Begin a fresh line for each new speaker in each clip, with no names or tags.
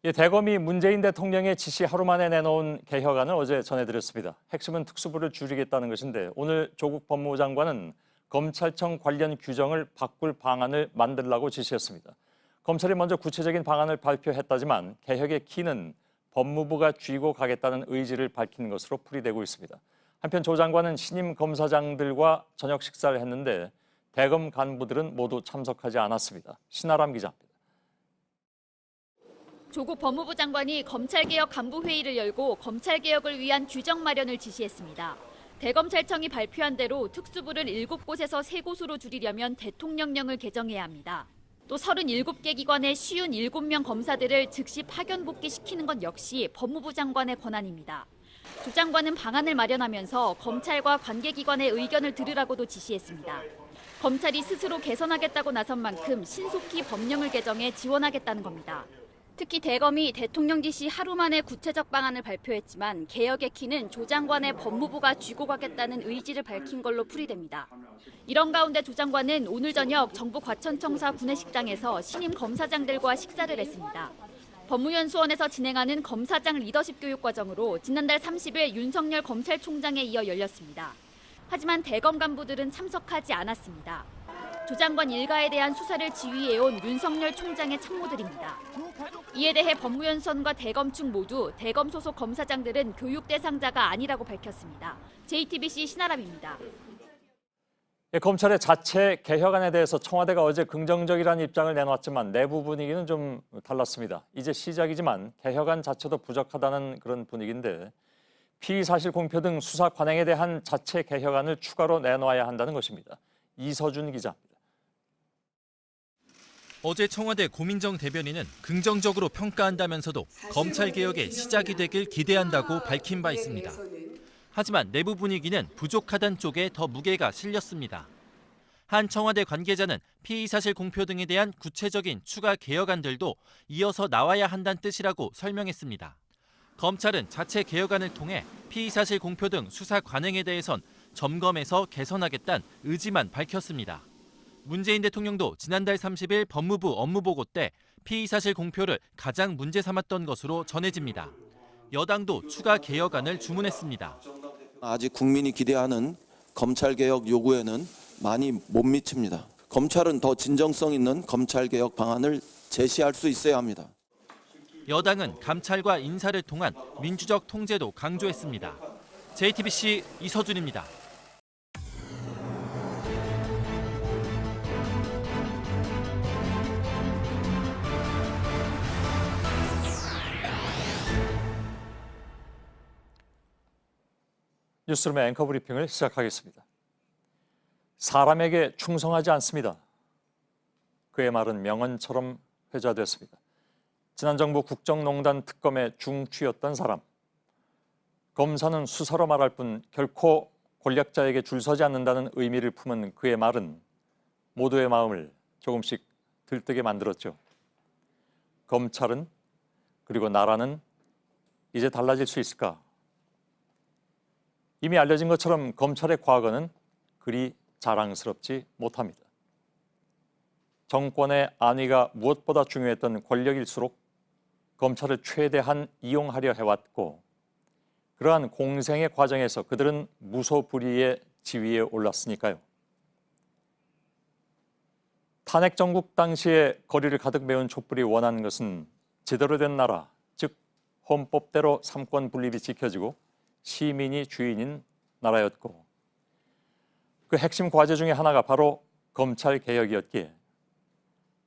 대검이 문재인 대통령의 지시 하루 만에 내놓은 개혁안을 어제 전해드렸습니다. 핵심은 특수부를 줄이겠다는 것인데 오늘 조국 법무부 장관은 검찰청 관련 규정을 바꿀 방안을 만들라고 지시했습니다. 검찰이 먼저 구체적인 방안을 발표했다지만 개혁의 키는 법무부가 쥐고 가겠다는 의지를 밝힌 것으로 풀이되고 있습니다. 한편 조 장관은 신임 검사장들과 저녁 식사를 했는데 대검 간부들은 모두 참석하지 않았습니다. 신아람 기자입니다.
조국 법무부 장관이 검찰개혁 간부회의를 열고 검찰개혁을 위한 규정 마련을 지시했습니다. 대검찰청이 발표한 대로 특수부를 7곳에서 3곳으로 줄이려면 대통령령을 개정해야 합니다. 또 37개 기관의 57명 검사들을 즉시 파견 복귀시키는 것 역시 법무부 장관의 권한입니다. 조 장관은 방안을 마련하면서 검찰과 관계기관의 의견을 들으라고도 지시했습니다. 검찰이 스스로 개선하겠다고 나선 만큼 신속히 법령을 개정해 지원하겠다는 겁니다. 특히 대검이 대통령 지시 하루 만에 구체적 방안을 발표했지만 개혁의 키는 조 장관의 법무부가 쥐고 가겠다는 의지를 밝힌 걸로 풀이됩니다. 이런 가운데 조 장관은 오늘 저녁 정부 과천청사 구내식당에서 신임 검사장들과 식사를 했습니다. 법무연수원에서 진행하는 검사장 리더십 교육 과정으로 지난달 30일 윤석열 검찰총장에 이어 열렸습니다. 하지만 대검 간부들은 참석하지 않았습니다. 조 장관 일가에 대한 수사를 지휘해온 윤석열 총장의 참모들입니다. 이에 대해 법무연수원과 대검 측 모두 대검 소속 검사장들은 교육 대상자가 아니라고 밝혔습니다. JTBC 신아람입니다.
검찰의 자체 개혁안에 대해서 청와대가 어제 긍정적이라는 입장을 내놓았지만 내부 분위기는 좀 달랐습니다. 이제 시작이지만 개혁안 자체도 부족하다는 그런 분위기인데 피의사실 공표 등 수사 관행에 대한 자체 개혁안을 추가로 내놓아야 한다는 것입니다. 이서준 기자입니다.
어제 청와대 고민정 대변인은 긍정적으로 평가한다면서도 검찰개혁의 시작이 되길 기대한다고 밝힌 바 있습니다. 하지만 내부 분위기는 부족하다는 쪽에 더 무게가 실렸습니다. 한 청와대 관계자는 피의사실 공표 등에 대한 구체적인 추가 개혁안들도 이어서 나와야 한다는 뜻이라고 설명했습니다. 검찰은 자체 개혁안을 통해 피의사실 공표 등 수사 관행에 대해선 점검해서 개선하겠다는 의지만 밝혔습니다. 문재인 대통령도 지난달 30일 법무부 업무보고 때 피의사실 공표를 가장 문제 삼았던 것으로 전해집니다. 여당도 추가 개혁안을 주문했습니다.
아직 국민이 기대하는 검찰개혁 요구에는 많이 못 미칩니다. 검찰은 더 진정성 있는 검찰개혁 방안을 제시할 수 있어야 합니다.
여당은 감찰과 인사를 통한 민주적 통제도 강조했습니다. JTBC 이서준입니다.
뉴스룸의 앵커 브리핑을 시작하겠습니다. 사람에게 충성하지 않습니다. 그의 말은 명언처럼 회자됐습니다. 지난 정부 국정농단 특검의 중추였던 사람. 검사는 수사로 말할 뿐 결코 권력자에게 줄 서지 않는다는 의미를 품은 그의 말은 모두의 마음을 조금씩 들뜨게 만들었죠. 검찰은 그리고 나라는 이제 달라질 수 있을까? 이미 알려진 것처럼 검찰의 과거는 그리 자랑스럽지 못합니다. 정권의 안위가 무엇보다 중요했던 권력일수록 검찰을 최대한 이용하려 해왔고 그러한 공생의 과정에서 그들은 무소불위의 지위에 올랐으니까요. 탄핵 정국 당시에 거리를 가득 메운 촛불이 원하는 것은 제대로 된 나라, 즉 헌법대로 삼권 분립이 지켜지고 시민이 주인인 나라였고 그 핵심 과제 중에 하나가 바로 검찰 개혁이었기에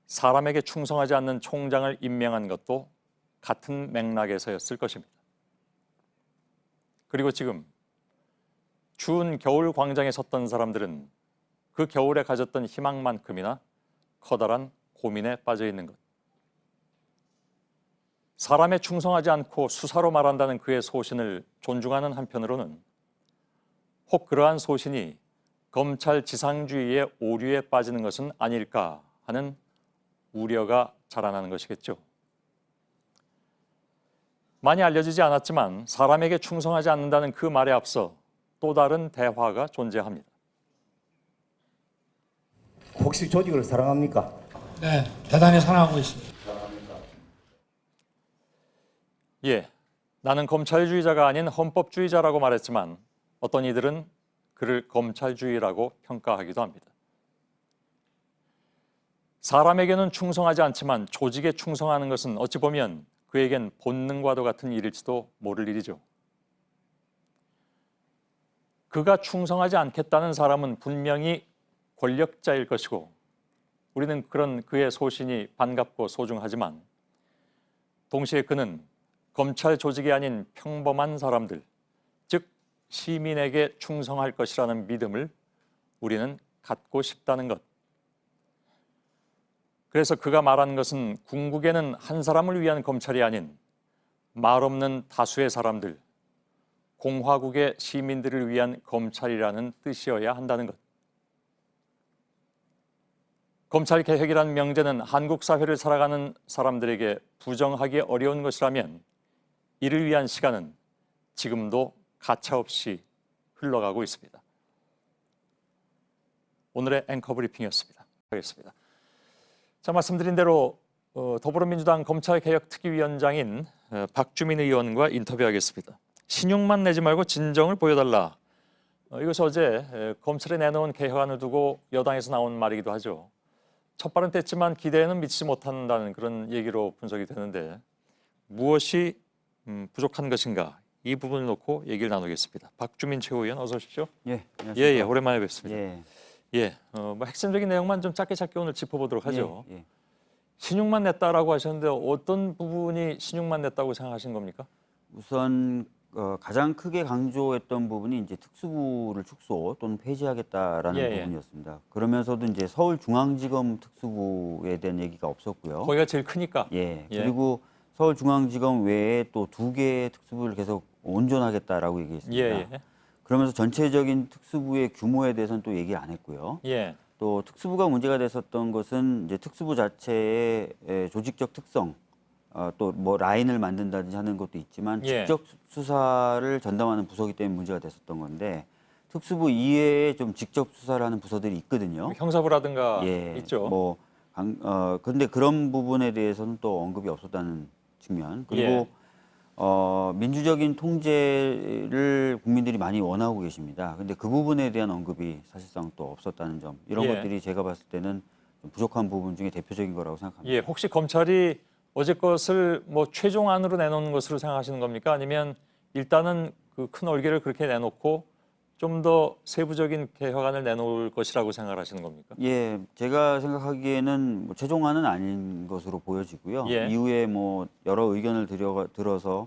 사람에게 충성하지 않는 총장을 임명한 것도 같은 맥락에서였을 것입니다. 그리고 지금 추운 겨울 광장에 섰던 사람들은 그 겨울에 가졌던 희망만큼이나 커다란 고민에 빠져 있는 것. 사람에 충성하지 않고 수사로 말한다는 그의 소신을 존중하는 한편으로는 혹 그러한 소신이 검찰 지상주의의 오류에 빠지는 것은 아닐까 하는 우려가 자라나는 것이겠죠. 많이 알려지지 않았지만 사람에게 충성하지 않는다는 그 말에 앞서 또 다른 대화가 존재합니다.
혹시 조직을 사랑합니까?
네, 대단히 사랑하고 있습니다.
예, 나는 검찰주의자가 아닌 헌법주의자라고 말했지만 어떤 이들은 그를 검찰주의라고 평가하기도 합니다. 사람에게는 충성하지 않지만 조직에 충성하는 것은 어찌 보면 그에겐 본능과도 같은 일일지도 모를 일이죠. 그가 충성하지 않겠다는 사람은 분명히 권력자일 것이고 우리는 그런 그의 소신이 반갑고 소중하지만 동시에 그는 검찰 조직이 아닌 평범한 사람들, 즉 시민에게 충성할 것이라는 믿음을 우리는 갖고 싶다는 것. 그래서 그가 말하는 것은 궁극에는 한 사람을 위한 검찰이 아닌 말없는 다수의 사람들, 공화국의 시민들을 위한 검찰이라는 뜻이어야 한다는 것. 검찰 개혁이란 명제는 한국 사회를 살아가는 사람들에게 부정하기 어려운 것이라면 이를 위한 시간은 지금도 가차없이 흘러가고 있습니다. 오늘의 앵커 브리핑이었습니다. 하겠습니다. 자, 말씀드린 대로 더불어민주당 검찰개혁특위위원장인 박주민 의원과 인터뷰하겠습니다. 신용만 내지 말고 진정을 보여달라. 이것이 어제 검찰에 내놓은 개혁안을 두고 여당에서 나온 말이기도 하죠. 첫 발은 뗐지만 기대에는 미치지 못한다는 그런 얘기로 분석이 되는데 무엇이 부족한 것인가? 이 부분을 놓고 얘기를 나누겠습니다. 박주민 최고위원 어서 오십시오.
예, 안녕하십니까.
예, 오랜만에 뵙습니다.
예,
뭐 핵심적인 내용만 좀 짧게 오늘 짚어보도록 하죠.
예.
신용만 냈다라고 하셨는데 어떤 부분이 신용만 냈다고 생각하신 겁니까?
우선 가장 크게 강조했던 부분이 이제 특수부를 축소 또는 폐지하겠다라는
예, 예.
부분이었습니다. 그러면서도 이제 서울중앙지검 특수부에 대한 얘기가 없었고요.
거기가 제일 크니까.
예,
예.
그리고 서울중앙지검 외에 또 2개의 특수부를 계속 온전하겠다라고 얘기했습니다.
예, 예.
그러면서 전체적인 특수부의 규모에 대해서는 또 얘기를 안 했고요.
예.
또 특수부가 문제가 됐었던 것은 이제 특수부 자체의 조직적 특성, 또 뭐 라인을 만든다든지 하는 것도 있지만
예.
직접 수사를 전담하는 부서기 때문에 문제가 됐었던 건데 특수부 이외에 좀 직접 수사를 하는 부서들이 있거든요.
형사부라든가
예,
있죠.
뭐 근데 그런 부분에 대해서는 또 언급이 없었다는 측면. 그리고
예.
민주적인 통제를 국민들이 많이 원하고 계십니다. 근데 그 부분에 대한 언급이 사실상 또 없었다는 점. 이런
예.
것들이 제가 봤을 때는 좀 부족한 부분 중에 대표적인 거라고 생각합니다.
예, 혹시 검찰이 어제 것을 뭐 최종안으로 내놓는 것으로 생각하시는 겁니까? 아니면 일단은 그 큰 얼개를 그렇게 내놓고 좀 더 세부적인 개혁안을 내놓을 것이라고 생각하시는 겁니까?
예, 제가 생각하기에는 뭐 최종안은 아닌 것으로 보여지고요.
예.
이후에 뭐 여러 의견을 들어서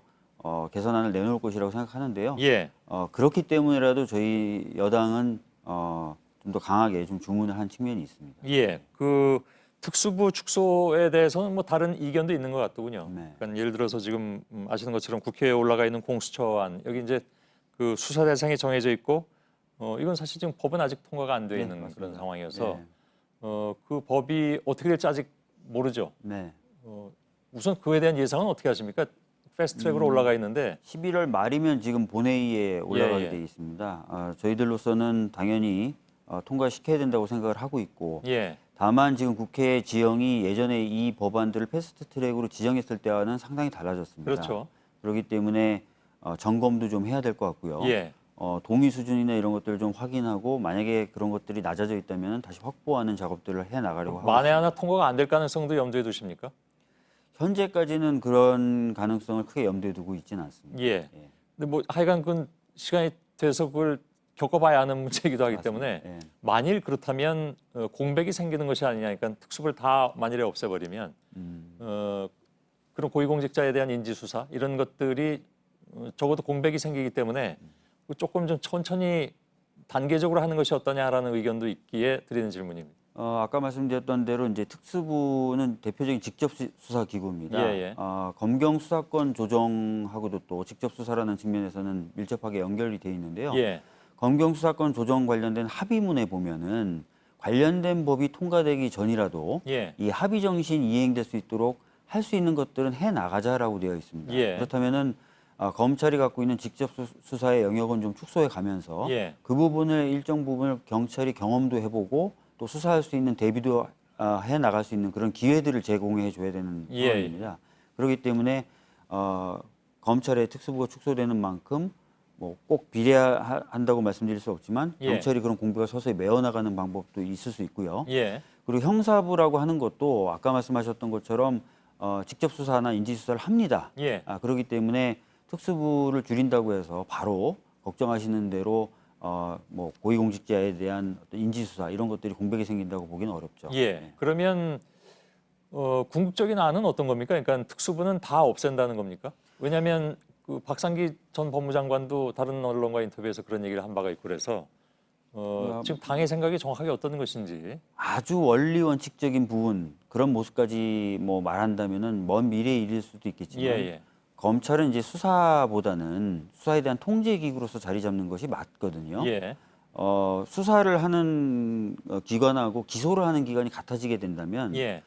개선안을 내놓을 것이라고 생각하는데요.
예.
그렇기 때문에라도 저희 여당은 좀 더 강하게 좀 주문을 한 측면이 있습니다.
예. 그 특수부 축소에 대해서는 뭐 다른 이견도 있는 것 같더군요.
네.
그러니까 예를 들어서 지금 아시는 것처럼 국회에 올라가 있는 공수처안 여기 이제 그 수사 대상이 정해져 있고 이건 사실 지금 법은 아직 통과가 안 돼
네,
있는
맞습니다.
그런 상황이어서
네.
그 법이 어떻게 될지 아직 모르죠.
네.
우선 그에 대한 예상은 어떻게 하십니까? 패스트트랙으로 올라가 있는데
11월 말이면 지금 본회의에 올라가게
예.
돼 있습니다. 저희들로서는 당연히 통과시켜야 된다고 생각을 하고 있고
예.
다만 지금 국회 지형이 예전에 이 법안들을 패스트트랙으로 지정했을 때와는 상당히 달라졌습니다.
그렇죠.
그렇기 때문에 점검도 좀 해야 될 것 같고요.
예.
동의 수준이나 이런 것들을 좀 확인하고 만약에 그런 것들이 낮아져 있다면 다시 확보하는 작업들을 해 나가려고 하고
만에
있습니다.
하나 통과가 안 될 가능성도 염두에 두십니까?
현재까지는 그런 가능성을 크게 염두에 두고 있지는 않습니다.
예.
예.
근데 뭐 하여간 그 시간이 돼서 그걸 겪어봐야 하는 문제이기도 하기
맞습니다.
때문에
예.
만일 그렇다면 공백이 생기는 것이 아니냐. 그러니까 특수부를 다 만일에 없애버리면 그런 고위공직자에 대한 인지수사 이런 것들이 적어도 공백이 생기기 때문에 조금 좀 천천히 단계적으로 하는 것이 어떠냐라는 의견도 있기에 드리는 질문입니다.
아까 말씀드렸던 대로 이제 특수부는 대표적인 직접 수사 기구입니다.
예, 예.
검경 수사권 조정하고도 또 직접 수사라는 측면에서는 밀접하게 연결이 돼 있는데요.
예.
검경 수사권 조정 관련된 합의문에 보면은 관련된 법이 통과되기 전이라도
예.
이 합의 정신이 이행될 수 있도록 할 수 있는 것들은 해 나가자라고 되어 있습니다.
예.
그렇다면은 검찰이 갖고 있는 직접 수사의 영역은 좀 축소해 가면서
예.
그 부분을 일정 부분을 경찰이 경험도 해보고 또 수사할 수 있는 대비도 해 나갈 수 있는 그런 기회들을 제공해 줘야 되는
예.
상황입니다. 그렇기 때문에 검찰의 특수부가 축소되는 만큼 뭐 꼭 비례한다고 말씀드릴 수 없지만
예.
경찰이 그런 공백을 서서히 메워나가는 방법도 있을 수 있고요.
예.
그리고 형사부라고 하는 것도 아까 말씀하셨던 것처럼 직접 수사나 인지 수사를 합니다.
예.
그렇기 때문에 특수부를 줄인다고 해서 바로 걱정하시는 대로 뭐 고위공직자에 대한 어떤 인지 수사 이런 것들이 공백이 생긴다고 보기는 어렵죠.
예. 그러면 궁극적인 안은 어떤 겁니까? 그러니까 특수부는 다 없앤다는 겁니까? 왜냐하면 그 박상기 전 법무장관도 다른 언론과 인터뷰에서 그런 얘기를 한 바가 있고 그래서 지금 당의 생각이 정확하게 어떤 것인지.
아주 원리 원칙적인 부분 그런 모습까지 뭐 말한다면은 먼 미래의 일일 수도 있겠지만
예.
검찰은 이제 수사보다는 수사에 대한 통제 기구로서 자리 잡는 것이 맞거든요.
예.
수사를 하는 기관하고 기소를 하는 기관이 같아지게 된다면
예.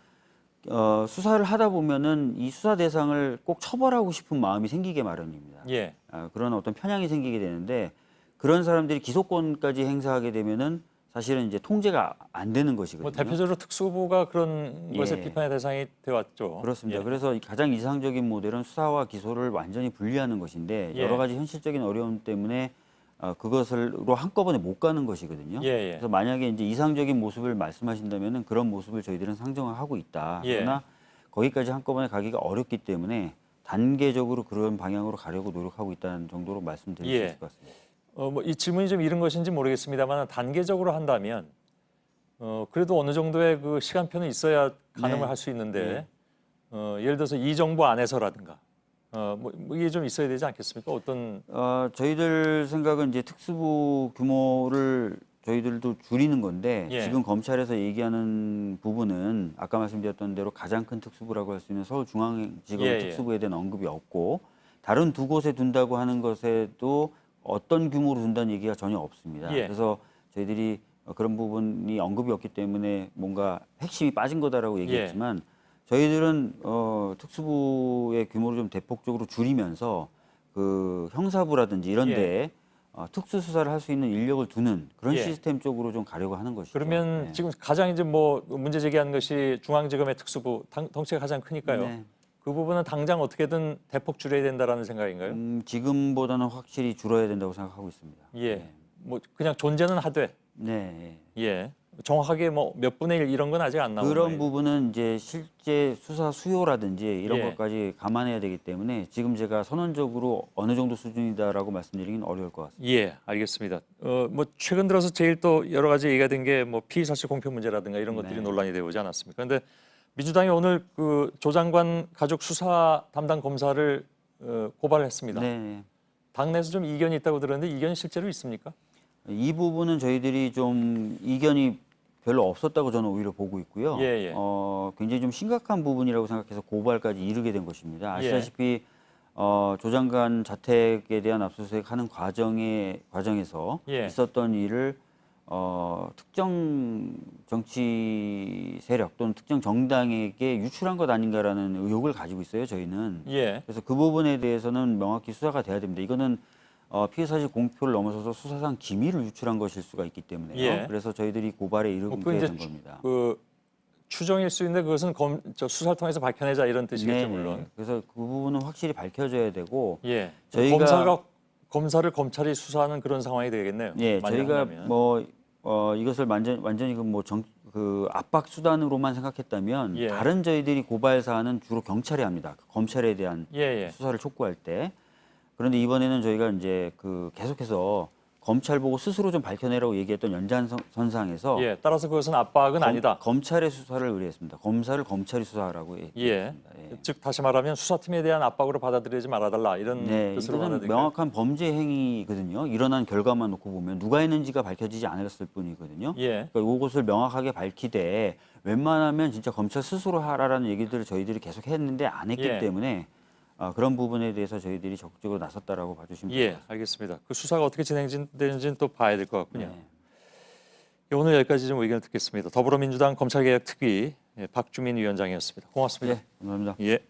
수사를 하다 보면은 이 수사 대상을 꼭 처벌하고 싶은 마음이 생기게 마련입니다.
예.
그런 어떤 편향이 생기게 되는데 그런 사람들이 기소권까지 행사하게 되면은 사실은 이제 통제가 안 되는 것이거든요.
뭐 대표적으로 특수부가 그런
예.
것에 비판의 대상이 되어 왔죠.
그렇습니다.
예.
그래서 가장 이상적인 모델은 수사와 기소를 완전히 분리하는 것인데
예.
여러 가지 현실적인 어려움 때문에 그것으로 한꺼번에 못 가는 것이거든요.
예.
그래서 만약에 이제 이상적인 모습을 말씀하신다면은 그런 모습을 저희들은 상정을 하고 있다.
예.
그러나 거기까지 한꺼번에 가기가 어렵기 때문에 단계적으로 그런 방향으로 가려고 노력하고 있다는 정도로 말씀드릴 수
예.
있을 것 같습니다.
뭐 이 질문이 좀 이른 것인지 모르겠습니다만 단계적으로 한다면 그래도 어느 정도의 그 시간표는 있어야 가늠을
네.
할 수 있는데 예를 들어서 이 정부 안에서라든가 뭐 이게 좀 있어야 되지 않겠습니까? 어떤
저희들 생각은 이제 특수부 규모를 저희들도 줄이는 건데
예.
지금 검찰에서 얘기하는 부분은 아까 말씀드렸던 대로 가장 큰 특수부라고 할 수 있는 서울중앙지검
예.
특수부에 대한 언급이 없고 다른 두 곳에 둔다고 하는 것에도 어떤 규모로 둔다는 얘기가 전혀 없습니다.
예.
그래서 저희들이 그런 부분이 언급이 없기 때문에 뭔가 핵심이 빠진 거다라고 얘기했지만 저희들은 특수부의 규모를 좀 대폭적으로 줄이면서 그 형사부라든지 이런
예.
데에 특수 수사를 할 수 있는 인력을 두는 그런
예.
시스템 쪽으로 좀 가려고 하는 것이죠.
그러면
네.
지금 가장 이제 뭐 문제 제기하는 것이 중앙지검의 특수부 덩치가 가장 크니까요.
네.
그 부분은 당장 어떻게든 대폭 줄여야 된다라는 생각인가요?
지금보다는 확실히 줄어야 된다고 생각하고 있습니다.
예. 뭐 그냥 존재는 하되
네.
예. 정확하게 뭐 몇 분의 1 이런 건 아직 안 나오고
그런 부분은 이제 실제 수사 수요라든지 이런
예.
것까지 감안해야 되기 때문에 지금 제가 선언적으로 어느 정도 수준이다라고 말씀드리긴 어려울 것 같습니다.
예, 알겠습니다. 뭐 최근 들어서 제일 또 여러 가지 얘기가 된 게 뭐 피의 사실 공표 문제라든가 이런 것들이
네.
논란이 되어 오지 않았습니까? 그런데 민주당이 오늘 그 조 장관 가족 수사 담당 검사를 고발을 했습니다.
네.
당내에서 좀 이견이 있다고 들었는데 이견이 실제로 있습니까?
이 부분은 저희들이 좀 이견이 별로 없었다고 저는 오히려 보고 있고요.
예.
굉장히 좀 심각한 부분이라고 생각해서 고발까지 이르게 된 것입니다.
예.
아시다시피 조 장관 자택에 대한 압수수색하는 과정에서
예.
있었던 일을 특정 정치 세력 또는 특정 정당에게 유출한 것 아닌가라는 의혹을 가지고 있어요. 저희는.
예.
그래서 그 부분에 대해서는 명확히 수사가 돼야 됩니다. 이거는 피해 사실 공표를 넘어서서 수사상 기밀을 유출한 것일 수가 있기 때문에요.
예.
그래서 저희들이 고발에
뭐
이르게
그 이제
된 겁니다.
그 추정일 수 있는데 그것은 수사를 통해서 밝혀내자 이런 뜻이겠죠, 물론.
그래서 그 부분은 확실히 밝혀져야 되고
예.
저희가
검사를 검찰이 수사하는 그런 상황이 되겠네요.
예,
만약
저희가
한다면.
뭐 이것을 완전히 그 압박 수단으로만 생각했다면
예.
다른 저희들이 고발 사안은 주로 경찰이 합니다. 검찰에 대한
예.
수사를 촉구할 때. 그런데 이번에는 저희가 이제 그 계속해서 검찰 보고 스스로 좀 밝혀내라고 얘기했던 연장선상에서
예. 따라서 그것은 압박은 아니다.
검찰의 수사를 의뢰했습니다. 검사를 검찰이 수사하라고
예.
얘기했습니다. 예.
즉 다시 말하면 수사팀에 대한 압박으로 받아들이지 말아달라 이런
네,
뜻으로
이거는
받아들일까요?
명확한 범죄 행위거든요. 일어난 결과만 놓고 보면 누가 했는지가 밝혀지지 않았을 뿐이거든요.
예.
그러니까 이것을 명확하게 밝히되 웬만하면 진짜 검찰 스스로 하라라는 얘기들을 저희들이 계속 했는데 안 했기
예.
때문에 그런 부분에 대해서 저희들이 적극적으로 나섰다라고 봐주시면
예,
됩니다.
알겠습니다. 그 수사가 어떻게 진행되는지는 또 봐야 될 것 같군요.
네.
예, 오늘 여기까지 좀 의견을 듣겠습니다. 더불어민주당 검찰개혁특위 박주민 위원장이었습니다. 고맙습니다.
예, 감사합니다.
예.